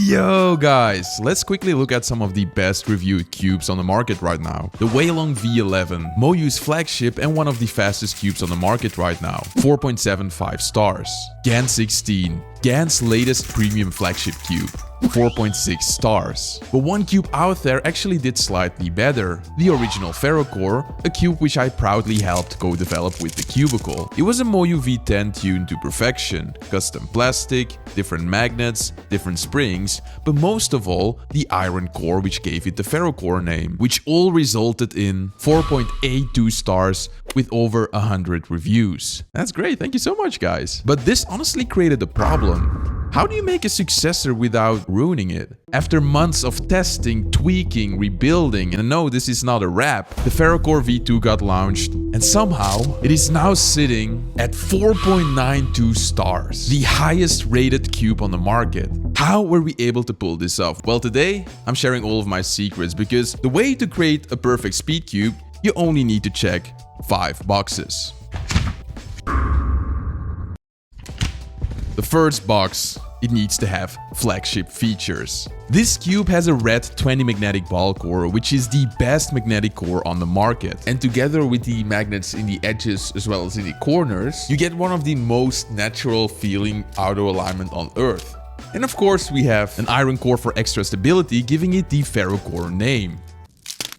Yo guys, let's quickly look at some of the best reviewed cubes on the market right now. The Weilong V11, Moyu's Flagship and one of the fastest cubes on the market right now, 4.75 stars. GAN 16, GAN's latest premium flagship cube, 4.6 stars. But one cube out there actually did slightly better, the original FerroCore, a cube which I proudly helped co-develop with the Cubicle. It was a Moyu V10 tuned to perfection, custom plastic, different magnets, different springs, but most of all, the iron core which gave it the FerroCore name, which all resulted in 4.82 stars with over 100 reviews. That's great, thank you so much guys. But this honestly created a problem. How do you make a successor without ruining it? After months of testing, tweaking, rebuilding, and no, this is not a wrap, the FerroCore V2 got launched, and somehow it is now sitting at 4.92 stars, the highest rated cube on the market. How were we able to pull this off? Well, today I'm sharing all of my secrets, because the way to create a perfect speed cube, you only need to check 5 boxes. The first box, it needs to have flagship features. This cube has a red 20 magnetic ball core, which is the best magnetic core on the market. And together with the magnets in the edges as well as in the corners, you get one of the most natural feeling auto alignment on Earth. And of course we have an iron core for extra stability, giving it the FerroCore name.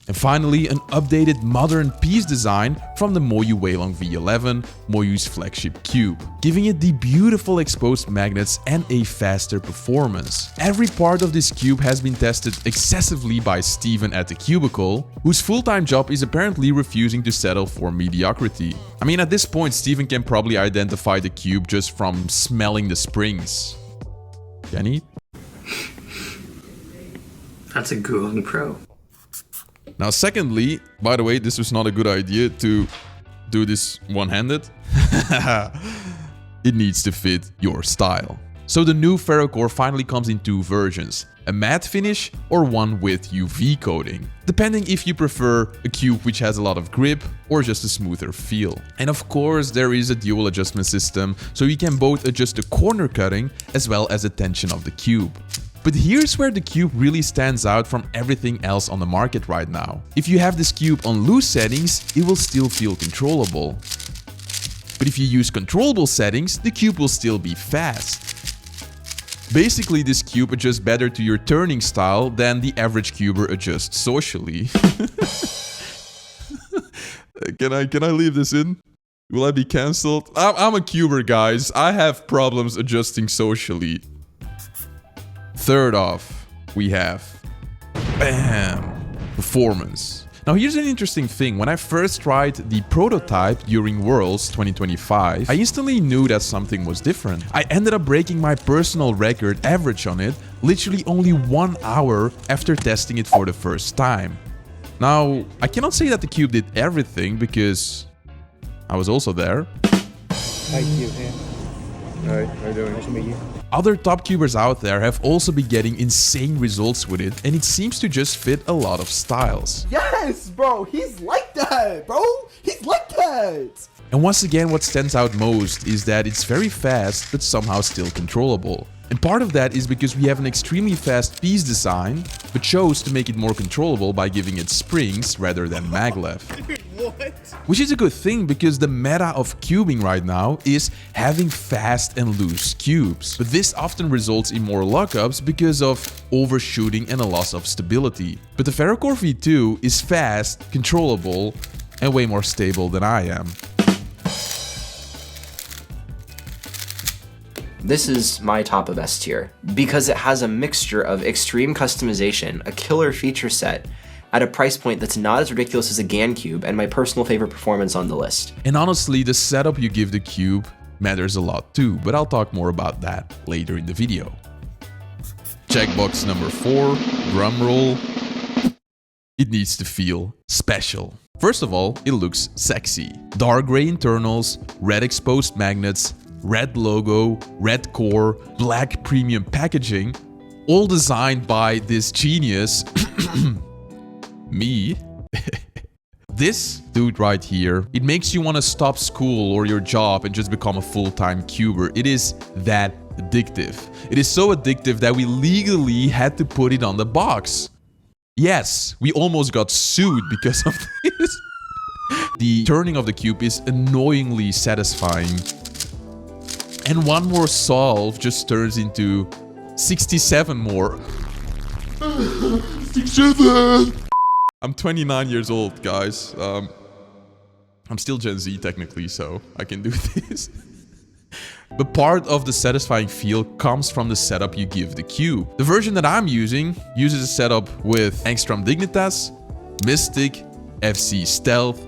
And finally, an updated modern piece design from the Moyu Weilong V11, Moyu's flagship cube, giving it the beautiful exposed magnets and a faster performance. Every part of this cube has been tested excessively by Steven at the Cubicle, whose full-time job is apparently refusing to settle for mediocrity. I mean, at this point, Steven can probably identify the cube just from smelling the springs. Can he? That's a Googling Pro. Now, secondly, by the way, this was not a good idea to do this one-handed. It needs to fit your style. So the new FerroCore finally comes in 2 versions, a matte finish or one with UV coating, depending if you prefer a cube which has a lot of grip or just a smoother feel. And of course, there is a dual adjustment system, so you can both adjust the corner cutting as well as the tension of the cube. But here's where the cube really stands out from everything else on the market right now. If you have this cube on loose settings, it will still feel controllable. But if you use controllable settings, the cube will still be fast. Basically, this cube adjusts better to your turning style than the average cuber adjusts socially. Can I leave this in? Will I be cancelled? I'm a cuber, guys. I have problems adjusting socially. Third off, we have, bam, performance. Now here's an interesting thing. When I first tried the prototype during Worlds 2025, I instantly knew that something was different. I ended up breaking my personal record average on it literally only 1 hour after testing it for the first time. Now, I cannot say that the cube did everything because I was also there. Hi, CubeHead. Hi, how you doing? Nice to meet you. Other top cubers out there have also been getting insane results with it, and it seems to just fit a lot of styles. Yes, bro, he's like that, bro. He's like that. And once again, what stands out most is that it's very fast, but somehow still controllable. And part of that is because we have an extremely fast piece design, but chose to make it more controllable by giving it springs rather than maglev. What? Which is a good thing because the meta of cubing right now is having fast and loose cubes. But this often results in more lockups because of overshooting and a loss of stability. But the FerroCore V2 is fast, controllable, and way more stable than I am. This is my top of S tier because it has a mixture of extreme customization, a killer feature set, at a price point that's not as ridiculous as a GAN cube, and my personal favorite performance on the list. And honestly, the setup you give the cube matters a lot too, but I'll talk more about that later in the video. Checkbox number 4, drum roll. It needs to feel special. First of all, it looks sexy. Dark gray internals, red exposed magnets, red logo, red core, black premium packaging, all designed by this genius, me. This dude right here, it makes you want to stop school or your job and just become a full-time cuber. It is that addictive. It is so addictive that we legally had to put it on the box. Yes, we almost got sued because of this. The turning of the cube is annoyingly satisfying. And one more solve just turns into 67 more. 67! I'm 29 years old, guys. I'm still Gen Z technically, so I can do this. But part of the satisfying feel comes from the setup you give the cube. The version that I'm using uses a setup with Angstrom Dignitas, Mystic, FC Stealth,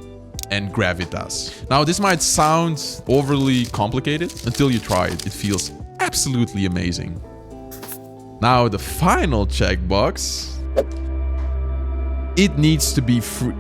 and Gravitas. Now, this might sound overly complicated until you try it. It feels absolutely amazing. Now, the final checkbox. It needs to be free.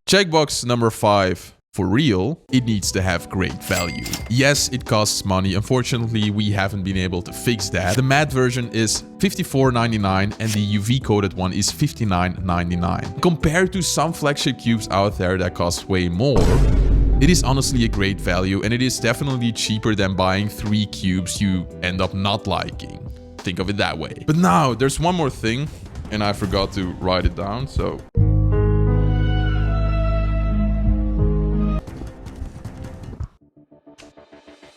Checkbox number 5. For real, it needs to have great value. Yes, it costs money. Unfortunately, we haven't been able to fix that. The matte version is $54.99 and the UV coated one is $59.99. Compared to some flagship cubes out there that cost way more, it is honestly a great value, and it is definitely cheaper than buying 3 cubes you end up not liking. Think of it that way. But now, there's one more thing, and I forgot to write it down, so...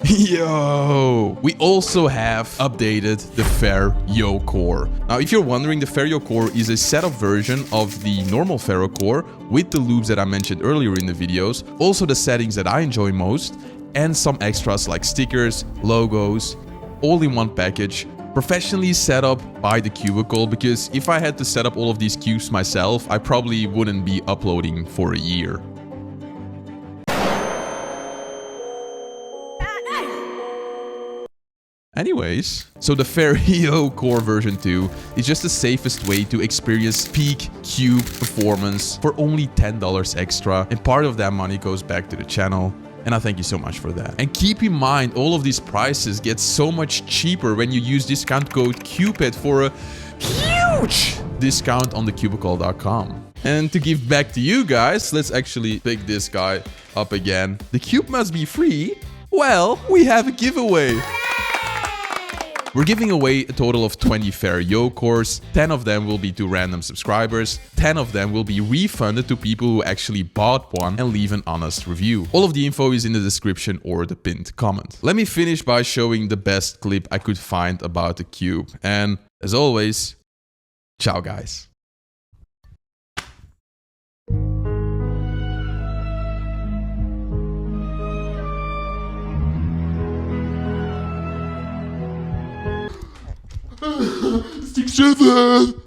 Yo! We also have updated the FerroCore. Now, if you're wondering, the FerroCore is a setup version of the normal FerroCore with the loops that I mentioned earlier in the videos, also the settings that I enjoy most, and some extras like stickers, logos, all in one package, professionally set up by the cubicle, because if I had to set up all of these cubes myself, I probably wouldn't be uploading for a year. Anyways, so the FerroCore version 2 is just the safest way to experience peak cube performance for only $10 extra, and part of that money goes back to the channel, and I thank you so much for that. And keep in mind, all of these prices get so much cheaper when you use discount code CubeHead for a huge discount on thecubicle.com. And to give back to you guys, let's actually pick this guy up again. The cube must be free. Well, we have a giveaway. We're giving away a total of 20 FerroCores. 10 of them will be to random subscribers. 10 of them will be refunded to people who actually bought one and leave an honest review. All of the info is in the description or the pinned comment. Let me finish by showing the best clip I could find about the cube. And as always, ciao guys. Stick shiver!